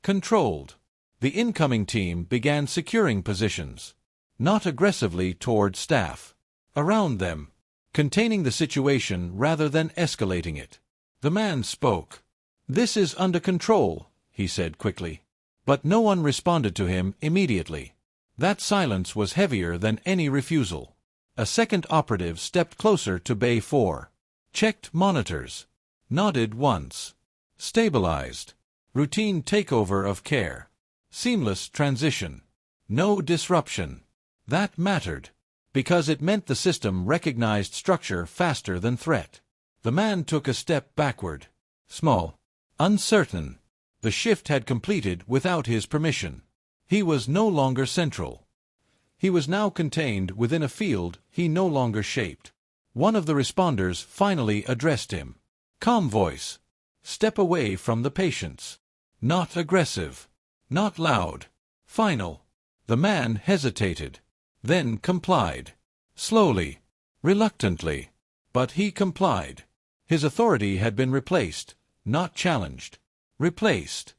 Controlled. The incoming team began securing positions. Not aggressively toward staff. Around them. Containing the situation rather than escalating it. The man spoke. "This is under control," he said quickly. But no one responded to him immediately. That silence was heavier than any refusal. A second operative stepped closer to Bay 4. Checked monitors. Nodded once. Stabilized. Routine takeover of care. Seamless transition. No disruption. That mattered. Because it meant the system recognized structure faster than threat. The man took a step backward. Small. Uncertain. The shift had completed without his permission. He was no longer central. He was now contained within a field he no longer shaped. One of the responders finally addressed him. Calm voice. Step away from the patients. Not aggressive. Not loud. Final. The man hesitated. Then complied. Slowly. Reluctantly. But he complied. His authority had been replaced, not challenged. Replaced.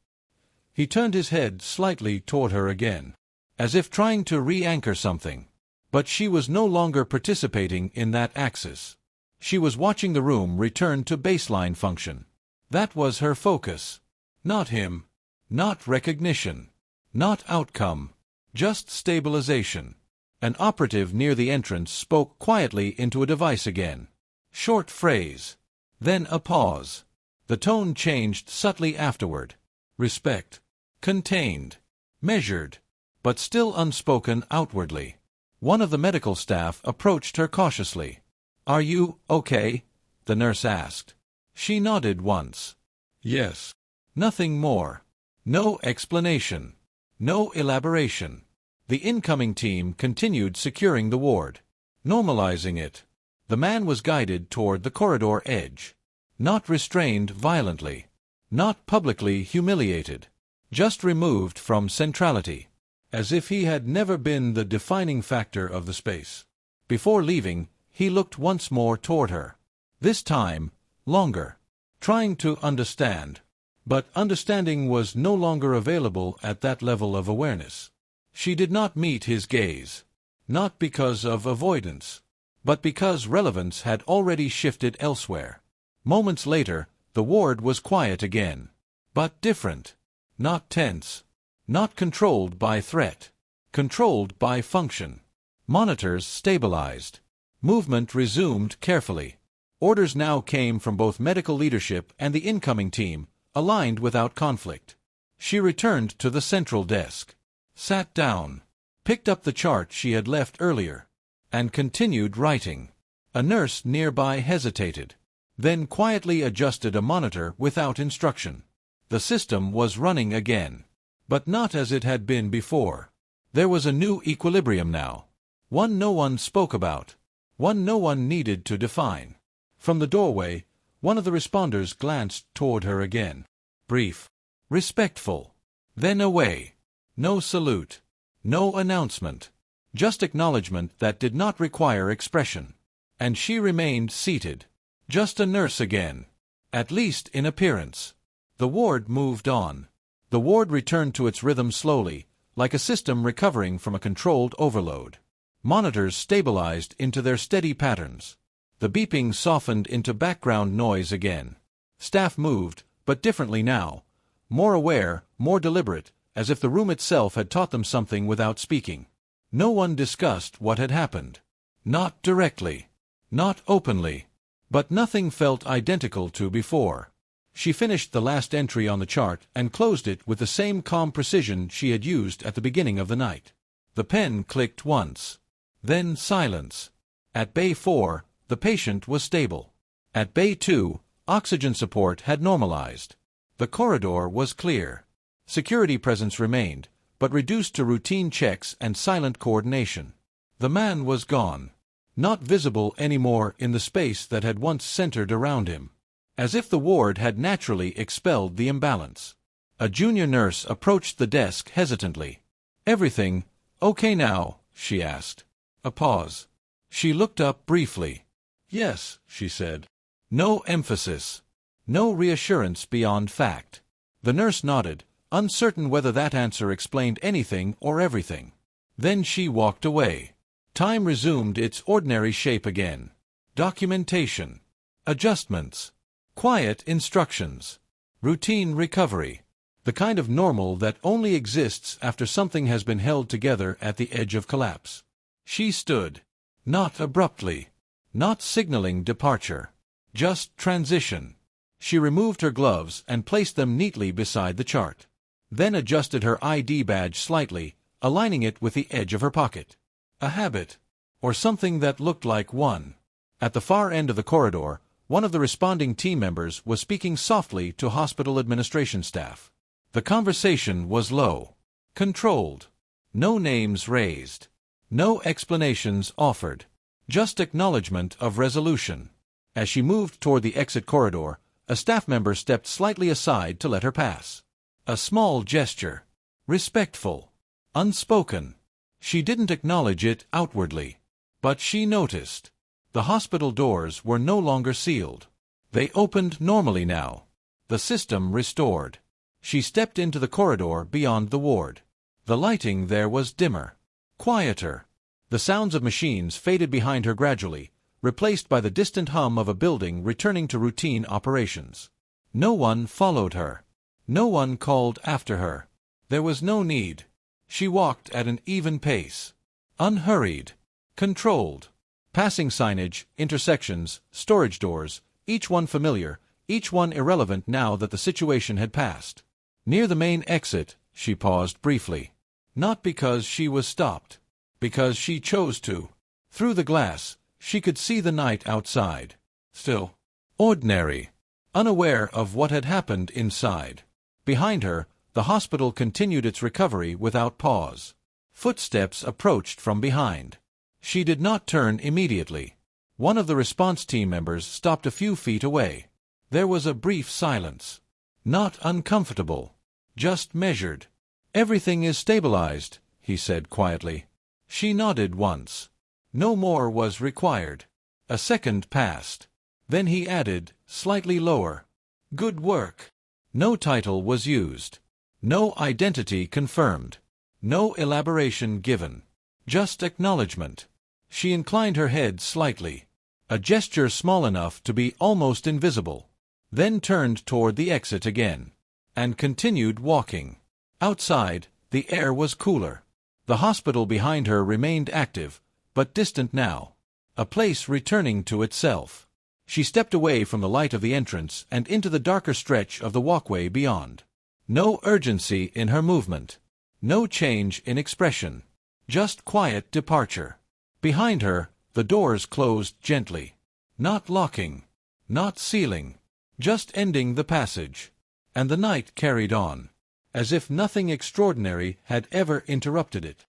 He turned his head slightly toward her again, as if trying to re-anchor something. But she was no longer participating in that axis. She was watching the room return to baseline function. That was her focus. Not him. Not recognition. Not outcome. Just stabilization. An operative near the entrance spoke quietly into a device again. Short phrase. Then a pause. The tone changed subtly afterward. Respect. Contained. Measured. But still unspoken outwardly. One of the medical staff approached her cautiously. "Are you okay?" the nurse asked. She nodded once. "Yes." Nothing more. No explanation. No elaboration. The incoming team continued securing the ward. Normalizing it. The man was guided toward the corridor edge. Not restrained violently. Not publicly humiliated. Just removed from centrality. As if he had never been the defining factor of the space. Before leaving, he looked once more toward her. This time, longer. Trying to understand. But understanding was no longer available at that level of awareness. She did not meet his gaze. Not because of avoidance. But because relevance had already shifted elsewhere. Moments later, the ward was quiet again. But different. Not tense. Not controlled by threat. Controlled by function. Monitors stabilized. Movement resumed carefully. Orders now came from both medical leadership and the incoming team, aligned without conflict. She returned to the central desk. Sat down. Picked up the chart she had left earlier. And continued writing. A nurse nearby hesitated. Then quietly adjusted a monitor without instruction. The system was running again. But not as it had been before. There was a new equilibrium now. One no one spoke about. One no one needed to define. From the doorway, one of the responders glanced toward her again. Brief. Respectful. Then away. No salute. No announcement. Just acknowledgement that did not require expression. And she remained seated. Just a nurse again. At least in appearance. The ward moved on. The ward returned to its rhythm slowly, like a system recovering from a controlled overload. Monitors stabilized into their steady patterns. The beeping softened into background noise again. Staff moved, but differently now. More aware, more deliberate, as if the room itself had taught them something without speaking. No one discussed what had happened. Not directly. Not openly. But nothing felt identical to before. She finished the last entry on the chart and closed it with the same calm precision she had used at the beginning of the night. The pen clicked once. Then silence. At Bay 4, the patient was stable. At Bay 2, oxygen support had normalized. The corridor was clear. Security presence remained, but reduced to routine checks and silent coordination. The man was gone. Not visible anymore in the space that had once centered around him. As if the ward had naturally expelled the imbalance. A junior nurse approached the desk hesitantly. "Everything okay now?" she asked. A pause. She looked up briefly. "Yes," she said. No emphasis. No reassurance beyond fact. The nurse nodded, uncertain whether that answer explained anything or everything. Then she walked away. Time resumed its ordinary shape again. Documentation. Adjustments. Quiet instructions. Routine recovery. The kind of normal that only exists after something has been held together at the edge of collapse. She stood. Not abruptly. Not signaling departure. Just transition. She removed her gloves and placed them neatly beside the chart. Then adjusted her ID badge slightly, aligning it with the edge of her pocket. A habit. Or something that looked like one. At the far end of the corridor, one of the responding team members was speaking softly to hospital administration staff. The conversation was low. Controlled. No names raised. No explanations offered. Just acknowledgement of resolution. As she moved toward the exit corridor, a staff member stepped slightly aside to let her pass. A small gesture. Respectful. Unspoken. She didn't acknowledge it outwardly. But she noticed. The hospital doors were no longer sealed. They opened normally now. The system restored. She stepped into the corridor beyond the ward. The lighting there was dimmer, quieter. The sounds of machines faded behind her gradually, replaced by the distant hum of a building returning to routine operations. No one followed her. No one called after her. There was no need. She walked at an even pace. Unhurried. Controlled. Passing signage, intersections, storage doors, each one familiar, each one irrelevant now that the situation had passed. Near the main exit, she paused briefly. Not because she was stopped. Because she chose to. Through the glass, she could see the night outside. Still. Ordinary. Unaware of what had happened inside. Behind her, the hospital continued its recovery without pause. Footsteps approached from behind. She did not turn immediately. One of the response team members stopped a few feet away. There was a brief silence. Not uncomfortable. Just measured. "Everything is stabilized," he said quietly. She nodded once. No more was required. A second passed. Then he added, slightly lower, "Good work." No title was used. No identity confirmed. No elaboration given. Just acknowledgement. She inclined her head slightly. A gesture small enough to be almost invisible. Then turned toward the exit again. And continued walking. Outside, the air was cooler. The hospital behind her remained active, but distant now. A place returning to itself. She stepped away from the light of the entrance and into the darker stretch of the walkway beyond. No urgency in her movement. No change in expression. Just quiet departure. Behind her, the doors closed gently. Not locking. Not sealing. Just ending the passage. And the night carried on. As if nothing extraordinary had ever interrupted it.